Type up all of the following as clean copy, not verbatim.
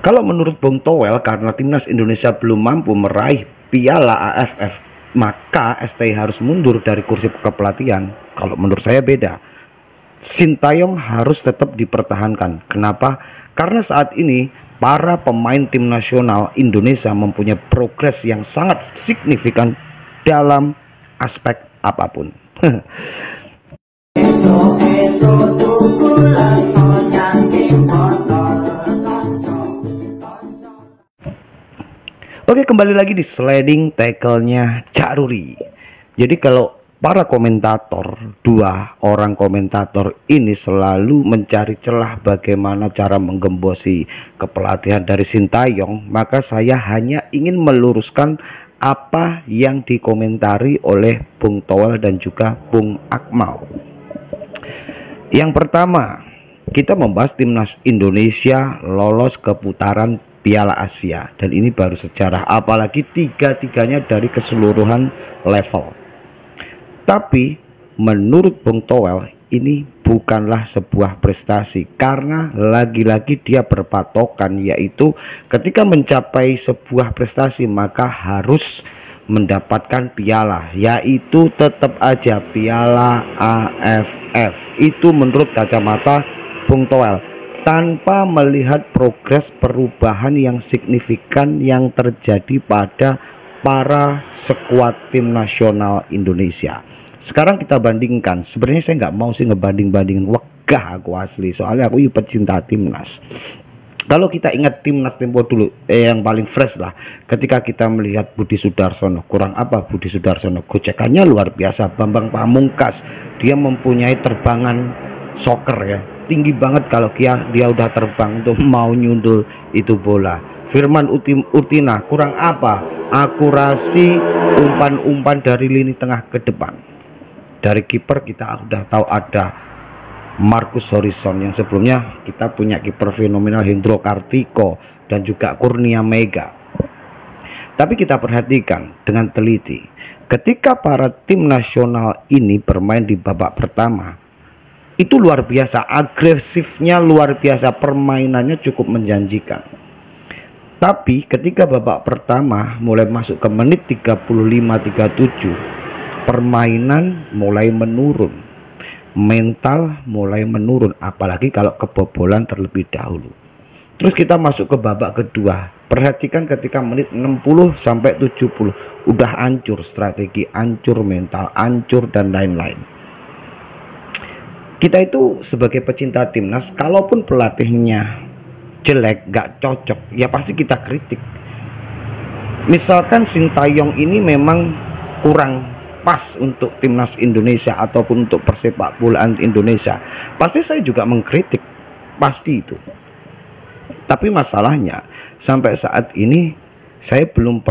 Kalau menurut Bung Towel, karena timnas Indonesia belum mampu meraih piala AFF, maka STI harus mundur dari kursi kepelatihan. Kalau menurut saya beda. Sintayong harus tetap dipertahankan. Kenapa? Karena saat ini para pemain tim nasional Indonesia mempunyai progres yang sangat signifikan dalam aspek apapun. Oke, kembali lagi di sliding tackle-nya Cak Ruri. Jadi kalau para komentator, dua orang komentator ini selalu mencari celah bagaimana cara menggembosi kepelatihan dari Sintayong, maka saya hanya ingin meluruskan apa yang dikomentari oleh Bung Towel dan juga Bung Akmal. Yang pertama, kita membahas timnas Indonesia lolos ke putaran Piala Asia, dan ini baru sejarah, apalagi tiga-tiganya dari keseluruhan level. Tapi menurut Bung Towel ini bukanlah sebuah prestasi, karena lagi-lagi dia berpatokan, yaitu ketika mencapai sebuah prestasi maka harus mendapatkan piala, yaitu tetap aja piala AFF. Itu menurut kacamata Bung Towel, tanpa melihat progres perubahan yang signifikan yang terjadi pada para skuad tim nasional Indonesia. Sekarang kita bandingkan. Sebenarnya saya nggak mau sih ngebanding-bandingin, wegah aku asli, soalnya aku pecinta timnas. Kalau kita ingat timnas tempo dulu, yang paling fresh lah, ketika kita melihat Budi Sudarsono. Kurang apa Budi Sudarsono? Gocekannya luar biasa. Bambang Pamungkas, dia mempunyai terbangan soccer ya, tinggi banget kalau dia udah terbang untuk mau nyundul itu bola. Firman Utina, kurang apa? Akurasi umpan-umpan dari lini tengah ke depan. Dari kiper kita udah tahu ada Marcus Horizon, yang sebelumnya kita punya kiper fenomenal Hendro Kartiko dan juga Kurnia Mega. Tapi kita perhatikan dengan teliti, ketika para tim nasional ini bermain di babak pertama, itu luar biasa, agresifnya luar biasa, permainannya cukup menjanjikan. Tapi ketika babak pertama mulai masuk ke menit 35-37, permainan mulai menurun, mental mulai menurun, apalagi kalau kebobolan terlebih dahulu. Terus kita masuk ke babak kedua, perhatikan ketika menit 60-70 udah hancur strategi, hancur mental, hancur dan lain-lain. Kita itu sebagai pecinta timnas, kalaupun pelatihnya jelek, gak cocok, ya pasti kita kritik. Misalkan Sintayong ini memang kurang pas untuk timnas Indonesia ataupun untuk persepak bolaan Indonesia, pasti saya juga mengkritik, pasti itu. Tapi masalahnya sampai saat ini saya belum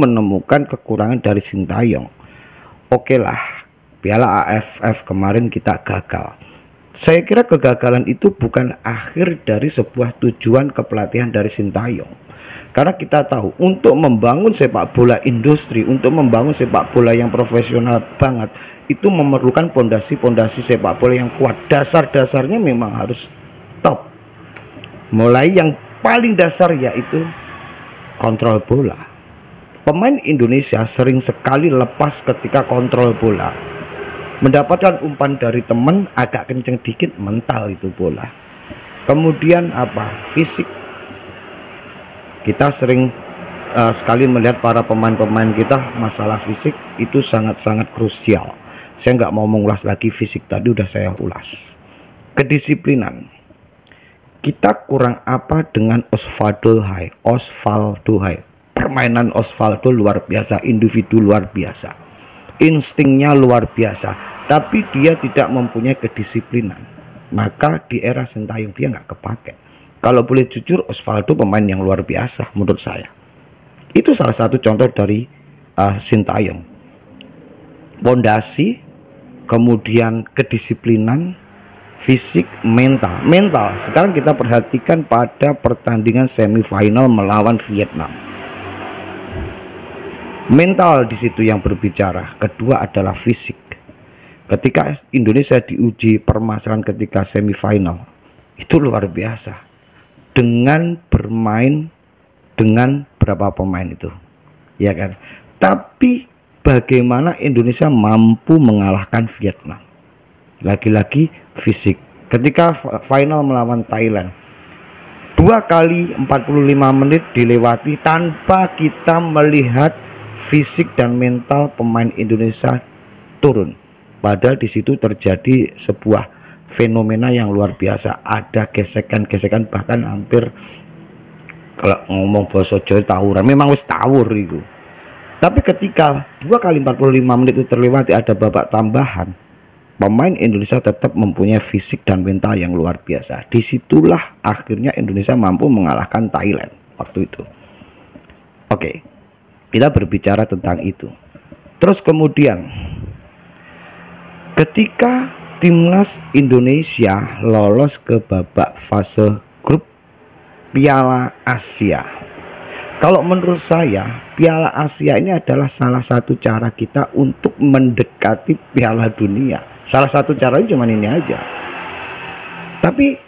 menemukan kekurangan dari Sintayong. Oke lah, Piala AFF kemarin kita gagal. Saya kira kegagalan itu bukan akhir dari sebuah tujuan kepelatihan dari Sintayong. Karena kita tahu, untuk membangun sepak bola industri, untuk membangun sepak bola yang profesional banget, itu memerlukan pondasi-pondasi sepak bola yang kuat. Dasar-dasarnya memang harus top. Mulai yang paling dasar yaitu kontrol bola. Pemain Indonesia sering sekali lepas ketika kontrol bola. Mendapatkan umpan dari teman agak kenceng dikit, mental itu bola. Kemudian apa? Fisik. Kita sering sekali melihat para pemain-pemain kita, masalah fisik itu sangat-sangat krusial. Saya nggak mau mengulas lagi fisik, tadi udah saya ulas. Kedisiplinan. Kita kurang apa dengan Osvaldo Hai? Permainan Osvaldo luar biasa, individu luar biasa, instingnya luar biasa, tapi dia tidak mempunyai kedisiplinan. Maka di era Sintayong dia nggak kepake. Kalau boleh jujur, Osvaldo pemain yang luar biasa menurut saya. Itu salah satu contoh dari Sintayong. Pondasi, kemudian kedisiplinan, fisik, mental. Sekarang kita perhatikan pada pertandingan semifinal melawan Vietnam. Mental di situ yang berbicara. Kedua adalah fisik. Ketika Indonesia diuji permasalahan ketika semifinal, itu luar biasa. dengan bermain dengan berapa pemain itu, ya kan? Tapi bagaimana Indonesia mampu mengalahkan Vietnam? Lagi-lagi fisik. Ketika final melawan Thailand, 2 kali 45 menit dilewati tanpa kita melihat fisik dan mental pemain Indonesia turun. Padahal di situ terjadi sebuah fenomena yang luar biasa. Ada gesekan-gesekan, bahkan hampir, kalau ngomong bahasa Jawa, tawuran. Memang wis tawur itu. Tapi ketika 2 kali 45 menit itu terlewati, ada babak tambahan, pemain Indonesia tetap mempunyai fisik dan mental yang luar biasa. Disitulah akhirnya Indonesia mampu mengalahkan Thailand waktu itu. Oke, kita berbicara tentang itu. Terus kemudian, ketika timnas Indonesia lolos ke babak fase grup Piala Asia, kalau menurut saya Piala Asia ini adalah salah satu cara kita untuk mendekati Piala Dunia. Salah satu caranya cuma ini aja. Tapi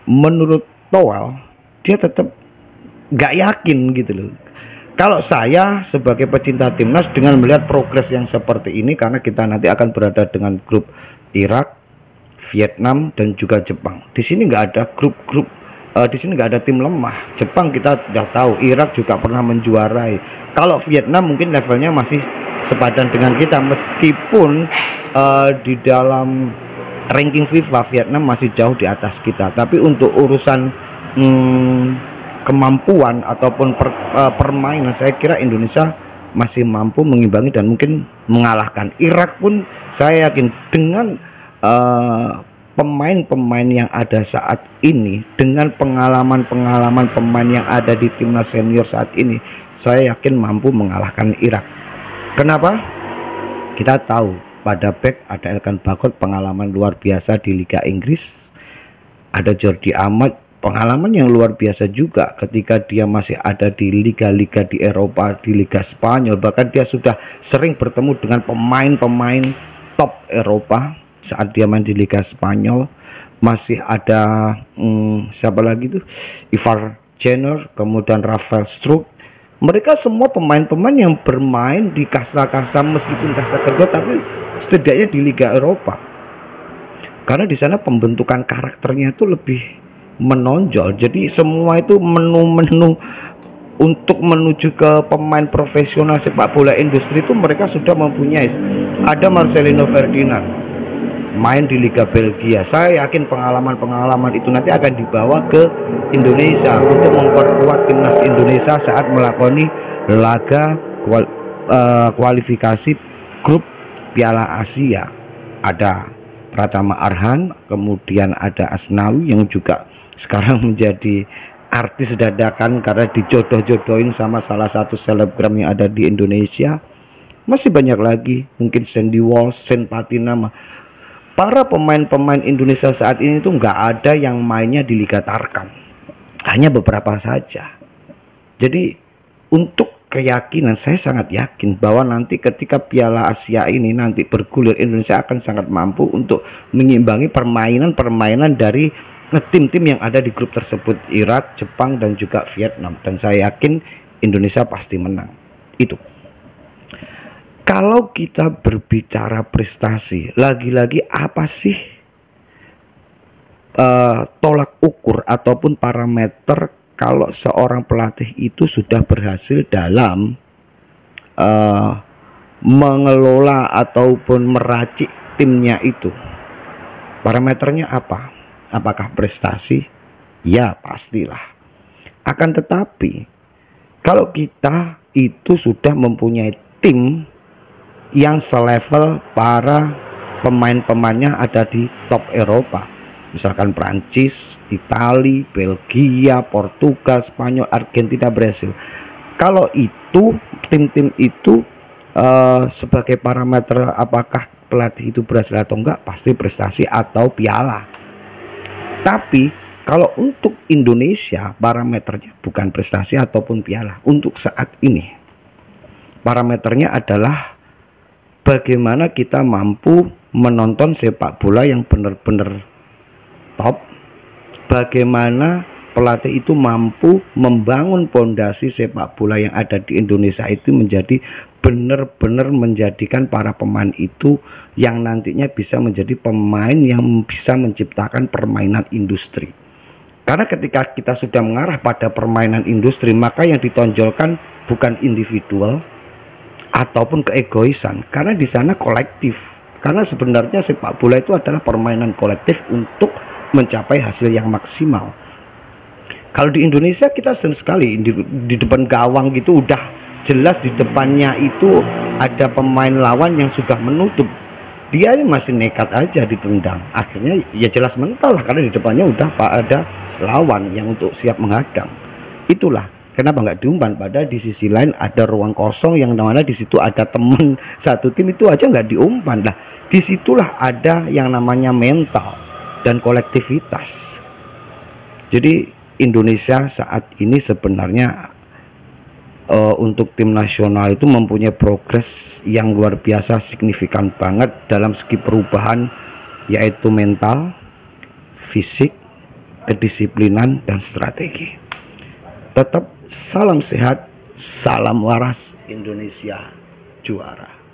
menurut Toel, dia tetap nggak yakin gitu loh. Kalau saya sebagai pecinta timnas, dengan melihat progres yang seperti ini, karena kita nanti akan berada dengan grup Irak, Vietnam, dan juga Jepang. Di sini nggak ada grup-grup, di sini nggak ada tim lemah. Jepang kita sudah tahu, Irak juga pernah menjuarai. Kalau Vietnam mungkin levelnya masih sepadan dengan kita, meskipun di dalam ranking FIFA Vietnam masih jauh di atas kita. Tapi untuk urusan kemampuan ataupun permainan, saya kira Indonesia masih mampu mengimbangi dan mungkin mengalahkan. Irak pun saya yakin dengan pemain-pemain yang ada saat ini, dengan pengalaman-pengalaman pemain yang ada di timnas senior saat ini, saya yakin mampu mengalahkan Irak. Kenapa? Kita tahu pada back ada Elkan Bagot, pengalaman luar biasa di Liga Inggris. Ada Jordi Amat, pengalaman yang luar biasa juga ketika dia masih ada di liga-liga di Eropa, di Liga Spanyol. Bahkan dia sudah sering bertemu dengan pemain-pemain top Eropa saat dia main di Liga Spanyol. Masih ada siapa lagi tuh, Ivar Jenner, kemudian Rafael Struijk. Mereka semua pemain-pemain yang bermain di kasta-kasta, meskipun kasta kedua, tapi setidaknya di Liga Eropa. Karena di sana pembentukan karakternya itu lebih menonjol. Jadi semua itu menu-menu untuk menuju ke pemain profesional sepak bola industri itu mereka sudah mempunyai. Ada Marcelino Ferdinand main di Liga Belgia. Saya yakin pengalaman-pengalaman itu nanti akan dibawa ke Indonesia untuk memperkuat timnas Indonesia saat melakoni laga kualifikasi grup Piala Asia. Ada Pratama Arhan, kemudian ada Asnawi yang juga sekarang menjadi artis dadakan karena dijodoh-jodohin sama salah satu selebgram yang ada di Indonesia. Masih banyak lagi, mungkin Sandy Walsh, Sen Patinama. Para pemain-pemain Indonesia saat ini tuh nggak ada yang mainnya di Liga Tarkam, hanya beberapa saja. Jadi untuk keyakinan, saya sangat yakin bahwa nanti ketika Piala Asia ini nanti bergulir, Indonesia akan sangat mampu untuk mengimbangi permainan-permainan dari tim-tim yang ada di grup tersebut, Irak, Jepang, dan juga Vietnam. Dan saya yakin Indonesia pasti menang. Itu. Kalau kita berbicara prestasi, lagi-lagi apa sih tolak ukur ataupun parameter kalau seorang pelatih itu sudah berhasil dalam mengelola ataupun meracik timnya itu? Parameternya apa? Apakah prestasi? Ya, pastilah. Akan tetapi kalau kita itu sudah mempunyai tim yang selevel para pemain-pemainnya ada di top Eropa, misalkan Prancis, Italia, Belgia, Portugal, Spanyol, Argentina, Brasil. Kalau itu tim-tim itu sebagai parameter apakah pelatih itu berhasil atau enggak, pasti prestasi atau piala. Tapi kalau untuk Indonesia parameternya bukan prestasi ataupun piala. Untuk saat ini parameternya adalah bagaimana kita mampu menonton sepak bola yang benar-benar top, bagaimana pelatih itu mampu membangun pondasi sepak bola yang ada di Indonesia itu menjadi benar-benar menjadikan para pemain itu yang nantinya bisa menjadi pemain yang bisa menciptakan permainan industri. Karena ketika kita sudah mengarah pada permainan industri, maka yang ditonjolkan bukan individual ataupun keegoisan, karena di sana kolektif. Karena sebenarnya sepak bola itu adalah permainan kolektif untuk mencapai hasil yang maksimal. Kalau di Indonesia kita sering sekali di depan gawang gitu udah jelas di depannya itu ada pemain lawan yang sudah menutup, dia masih nekat aja ditendang, akhirnya ya jelas mental lah karena di depannya udah ada lawan yang untuk siap menghadang. Itulah kenapa nggak diumpan, padahal di sisi lain ada ruang kosong yang mana di situ ada temen satu tim, itu aja nggak diumpan. Nah disitulah ada yang namanya mental dan kolektivitas. Jadi Indonesia saat ini sebenarnya untuk tim nasional itu mempunyai progres yang luar biasa, signifikan banget dalam segi perubahan, yaitu mental, fisik, kedisiplinan, dan strategi. Tetap salam sehat, salam waras, Indonesia juara.